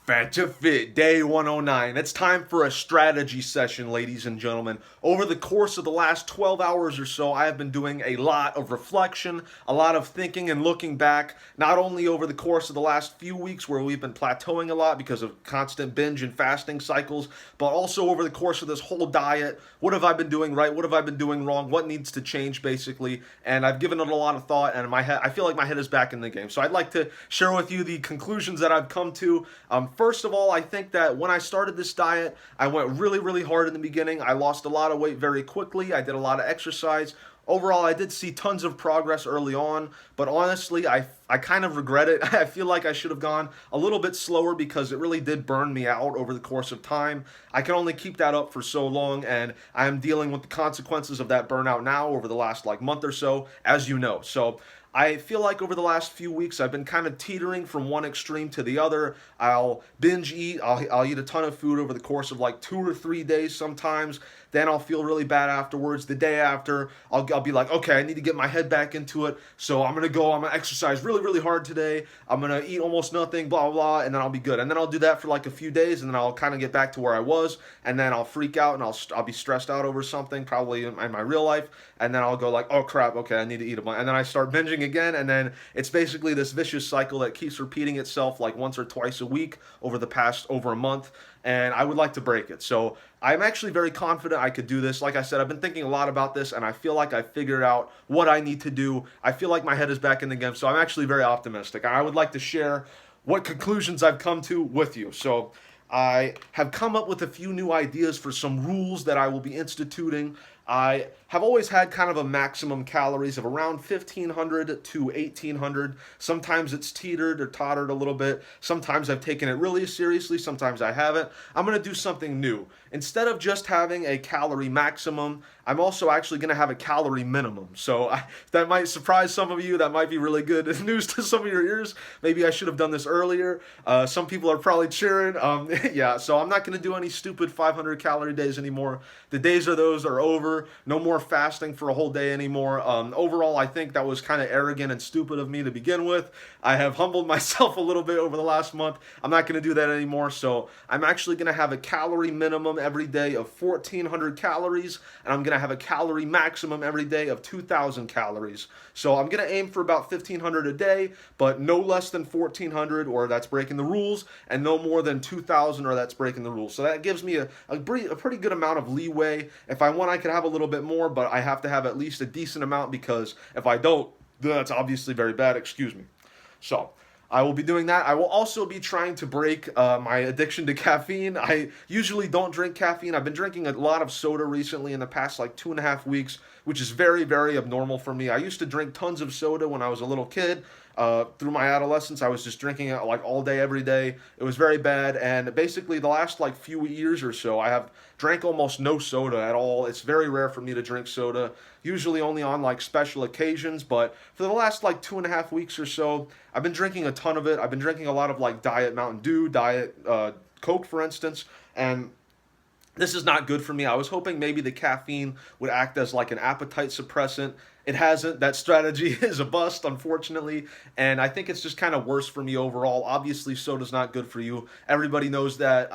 Fat to Fit, day 109. It's time for a strategy session, ladies and gentlemen. Over the course of the last 12 hours or so, I have been doing a lot of reflection, a lot of thinking and looking back, not only over the course of the last few weeks where we've been plateauing a lot because of constant binge and fasting cycles, but also over the course of this whole diet. What have I been doing right? What have I been doing wrong? What needs to change, basically? And I've given it a lot of thought, and I feel like my head is back in the game. So I'd like to share with you the conclusions that I've come to. First of all, I think that when I started this diet, I went really, really hard in the beginning. I lost a lot of weight very quickly. I did a lot of exercise. Overall, I did see tons of progress early on, but honestly, I kind of regret it. I feel like I should have gone a little bit slower because it really did burn me out over the course of time. I can only keep that up for so long, and I am dealing with the consequences of that burnout now over the last month or so, as you know. So I feel like over the last few weeks I've been kind of teetering from one extreme to the other. I'll binge eat. I'll eat a ton of food over the course of 2 or 3 days sometimes. Then I'll feel really bad afterwards. The day after, I'll be like, okay, I need to get my head back into it. So I'm going to exercise really, really hard today. I'm going to eat almost nothing, blah, blah, blah, and then I'll be good. And then I'll do that for a few days, and then I'll kind of get back to where I was. And then I'll freak out, and I'll be stressed out over something, probably in my real life. And then I'll go oh crap, okay, I need to eat a bunch. And then I start binging again, and then it's basically this vicious cycle that keeps repeating itself once or twice a week over a month, and I would like to break it. So I'm actually very confident I could do this. Like I said, I've been thinking a lot about this, and I feel like I figured out what I need to do. I feel like my head is back in the game, so I'm actually very optimistic. I would like to share what conclusions I've come to with you. So I have come up with a few new ideas for some rules that I will be instituting. I have always had kind of a maximum calories of around 1,500 to 1,800. Sometimes it's teetered or tottered a little bit. Sometimes I've taken it really seriously. Sometimes I haven't. I'm going to do something new. Instead of just having a calorie maximum, I'm also actually going to have a calorie minimum. So that might surprise some of you. That might be really good news to some of your ears. Maybe I should have done this earlier. Some people are probably cheering. Yeah, so I'm not going to do any stupid 500 calorie days anymore. The days of those are over. No more fasting for a whole day anymore. Overall, I think that was kind of arrogant and stupid of me to begin with. I have humbled myself a little bit over the last month. I'm not going to do that anymore. So I'm actually going to have a calorie minimum every day of 1,400 calories, and I'm going to have a calorie maximum every day of 2,000 calories. So I'm going to aim for about 1,500 a day, but no less than 1,400, or that's breaking the rules, and no more than 2,000, or that's breaking the rules. So that gives me a pretty good amount of leeway. If I want, I could have a little bit more, but I have to have at least a decent amount, because if I don't, that's obviously very bad. Excuse me. So I will be doing that. I will also be trying to break my addiction to caffeine. I usually don't drink caffeine. I've been drinking a lot of soda recently in the past 2.5 weeks, which is very, very abnormal for me. I used to drink tons of soda when I was a little kid. Through my adolescence, I was just drinking it all day, every day. It was very bad, and basically the last few years or so, I have drank almost no soda at all. It's very rare for me to drink soda, usually only on special occasions, but for the last 2.5 weeks or so, I've been drinking a ton of it. I've been drinking a lot of Diet Mountain Dew, Diet Coke, for instance, and this is not good for me. I was hoping maybe the caffeine would act as an appetite suppressant. It hasn't. That strategy is a bust, unfortunately, and I think it's just kind of worse for me overall. Obviously, soda's not good for you. Everybody knows that.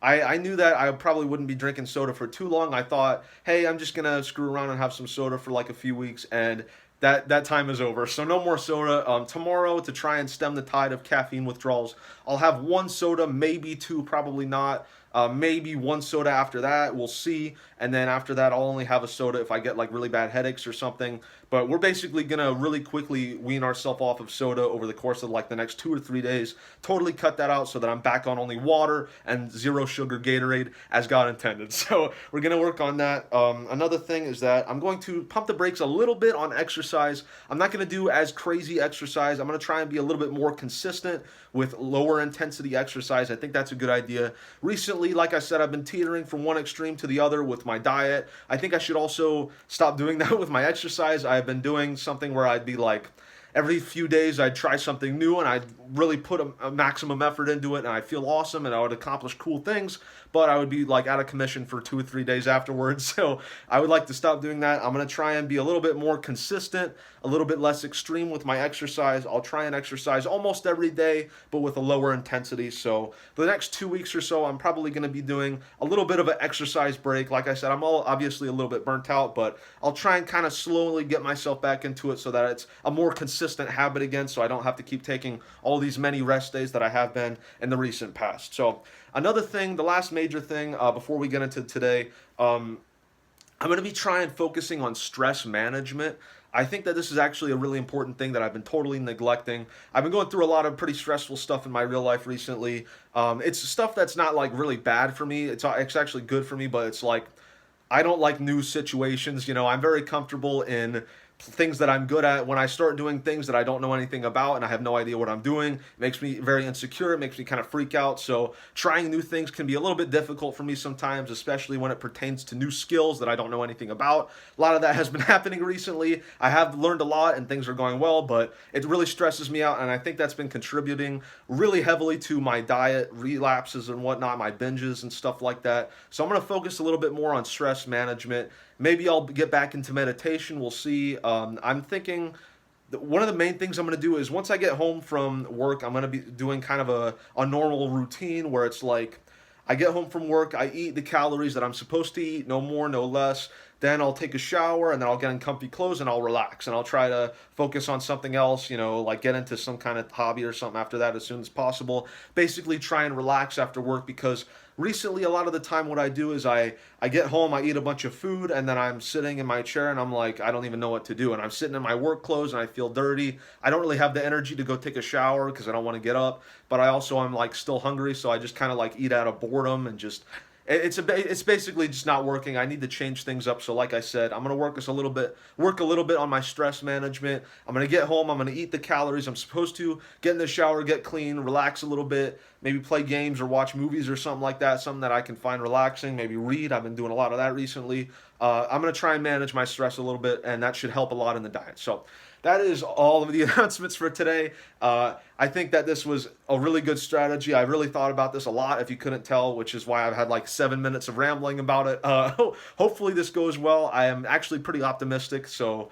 I knew that I probably wouldn't be drinking soda for too long. I thought, hey, I'm just going to screw around and have some soda for a few weeks, and that time is over. So no more soda. Tomorrow, to try and stem the tide of caffeine withdrawals, I'll have one soda, maybe two, probably not. Maybe one soda after that, we'll see. And then after that, I'll only have a soda if I get really bad headaches or something. But we're basically going to really quickly wean ourselves off of soda over the course of the next 2 or 3 days. Totally cut that out so that I'm back on only water and zero sugar Gatorade as God intended. So we're going to work on that. Another thing is that I'm going to pump the brakes a little bit on exercise. I'm not going to do as crazy exercise. I'm going to try and be a little bit more consistent with lower intensity exercise. I think that's a good idea. Recently, like I said, I've been teetering from one extreme to the other with my diet. I think I should also stop doing that with my exercise. I've been doing something where I'd be every few days I'd try something new and I'd really put a maximum effort into it, and I'd feel awesome and I would accomplish cool things, but I would be like out of commission for 2 or 3 days afterwards. So I would like to stop doing that. I'm going to try and be a little bit more consistent, a little bit less extreme with my exercise. I'll try and exercise almost every day, but with a lower intensity. So for the next 2 weeks or so, I'm probably going to be doing a little bit of an exercise break. Like I said, I'm all obviously a little bit burnt out, but I'll try and kind of slowly get myself back into it so that it's a more consistent habit again, so I don't have to keep taking all these many rest days that I have been in the recent past. So another thing, the last major thing before we get into today, I'm going to be trying focusing on stress management. I think that this is actually a really important thing that I've been totally neglecting. I've been going through a lot of pretty stressful stuff in my real life recently. It's stuff that's not like really bad for me. It's actually good for me, but it's like I don't like new situations. I'm very comfortable in things that I'm good at. When I start doing things that I don't know anything about and I have no idea what I'm doing, it makes me very insecure. It makes me kind of freak out. So trying new things can be a little bit difficult for me sometimes, especially when it pertains to new skills that I don't know anything about. A lot of that has been happening recently. I have learned a lot and things are going well, but it really stresses me out, and I think that's been contributing really heavily to my diet relapses and whatnot, my binges and stuff like that. So I'm going to focus a little bit more on stress management. Maybe I'll get back into meditation. We'll see. I'm thinking that one of the main things I'm going to do is once I get home from work, I'm going to be doing kind of a normal routine where it's like I get home from work, I eat the calories that I'm supposed to eat, no more, no less. Then I'll take a shower and then I'll get in comfy clothes and I'll relax and I'll try to focus on something else, like get into some kind of hobby or something after that as soon as possible. Basically try and relax after work, because recently a lot of the time what I do is I get home, I eat a bunch of food, and then I'm sitting in my chair and I'm like, I don't even know what to do. And I'm sitting in my work clothes and I feel dirty. I don't really have the energy to go take a shower because I don't want to get up, but I'm like still hungry, so I just kind of like eat out of boredom and just it's basically just not working. I need to change things up. So like I said, I'm gonna work a little bit on my stress management. I'm gonna get home. I'm gonna eat the calories I'm supposed to. Get in the shower, get clean, relax a little bit. Maybe play games or watch movies or something like that. Something that I can find relaxing. Maybe read. I've been doing a lot of that recently. I'm gonna try and manage my stress a little bit, and that should help a lot in the diet. So that is all of the announcements for today. I think that this was a really good strategy. I really thought about this a lot, if you couldn't tell, which is why I've had like 7 minutes of rambling about it. Hopefully this goes well. I am actually pretty optimistic, so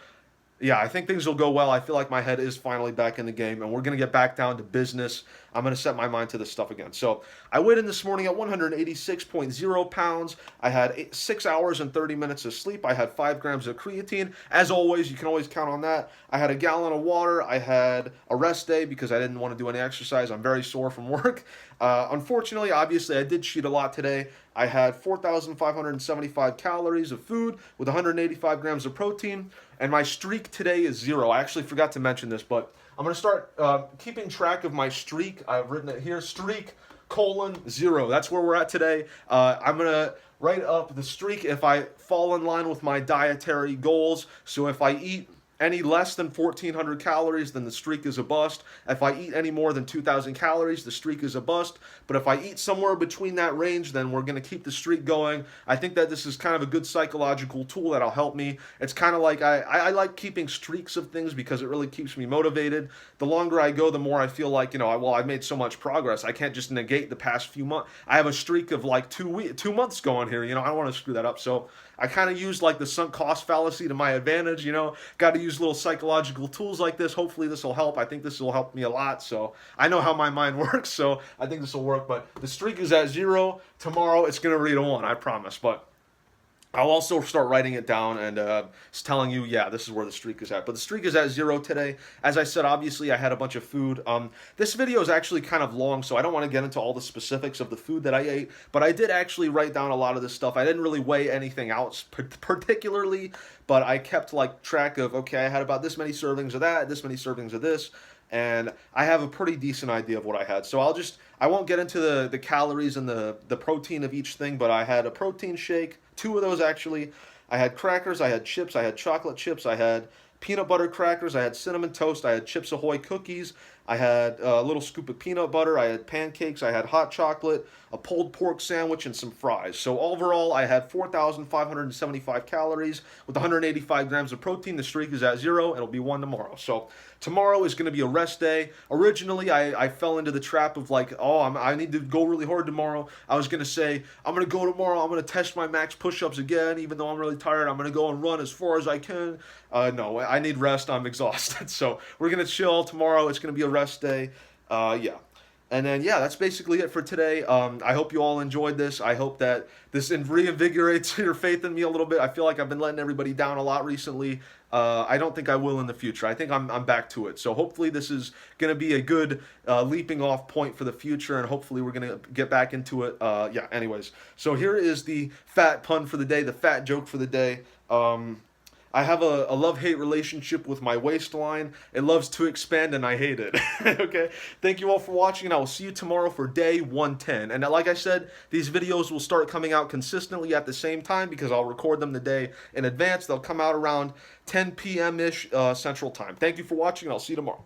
yeah, I think things will go well. I feel like my head is finally back in the game, and we're going to get back down to business. I'm going to set my mind to this stuff again. So I weighed in this morning at 186.0 pounds. I had 6 hours and 30 minutes of sleep. I had 5 grams of creatine. As always, you can always count on that. I had a gallon of water. I had a rest day because I didn't want to do any exercise. I'm very sore from work. Unfortunately, obviously, I did cheat a lot today. I had 4,575 calories of food with 185 grams of protein, and my streak today is 0. I actually forgot to mention this, but I'm going to start keeping track of my streak. I've written it here, streak, 0. That's where we're at today. I'm going to write up the streak if I fall in line with my dietary goals. So if I eat any less than 1,400 calories, then the streak is a bust. If I eat any more than 2,000 calories, the streak is a bust. But if I eat somewhere between that range, then we're going to keep the streak going. I think that this is kind of a good psychological tool that'll help me. It's kind of like I like keeping streaks of things because it really keeps me motivated. The longer I go, the more I feel like, I've made so much progress. I can't just negate the past few months. I have a streak of like 2 months going here. I don't want to screw that up. So I kind of use like the sunk cost fallacy to my advantage. Got to use little psychological tools like this. Hopefully this will help. I think this will help me a lot. So I know how my mind works, so I think this will work. But the streak is at 0. Tomorrow it's going to read a 1, I promise. But I'll also start writing it down and telling you, yeah, this is where the streak is at. But the streak is at 0 today. As I said, obviously, I had a bunch of food. This video is actually kind of long, so I don't want to get into all the specifics of the food that I ate. But I did actually write down a lot of this stuff. I didn't really weigh anything out particularly, but I kept like track of, okay, I had about this many servings of that, this many servings of this. And I have a pretty decent idea of what I had. So I won't get into the calories and the protein of each thing, but I had a protein shake, 2 of those actually. I had crackers, I had chips, I had chocolate chips, I had peanut butter crackers, I had cinnamon toast, I had Chips Ahoy cookies, I had a little scoop of peanut butter, I had pancakes, I had hot chocolate, a pulled pork sandwich, and some fries. So overall, I had 4,575 calories with 185 grams of protein. The streak is at 0. It'll be 1 tomorrow. So tomorrow is going to be a rest day. Originally, I fell into the trap of like, oh, I need to go really hard tomorrow. I was going to say, I'm going to go tomorrow. I'm going to test my max push-ups again, even though I'm really tired. I'm going to go and run as far as I can. No, I need rest. I'm exhausted. So we're going to chill tomorrow. It's going to be a rest day. Yeah. And then, yeah, that's basically it for today. I hope you all enjoyed this. I hope that this reinvigorates your faith in me a little bit. I feel like I've been letting everybody down a lot recently. I don't think I will in the future. I think I'm back to it. So hopefully this is going to be a good leaping off point for the future, and hopefully we're going to get back into it. Yeah, anyways. So here is the fat pun for the day, the fat joke for the day. I have a love-hate relationship with my waistline. It loves to expand and I hate it. Okay? Thank you all for watching, and I will see you tomorrow for day 110. And like I said, these videos will start coming out consistently at the same time because I'll record them the day in advance. They'll come out around 10 p.m.-ish Central Time. Thank you for watching, and I'll see you tomorrow.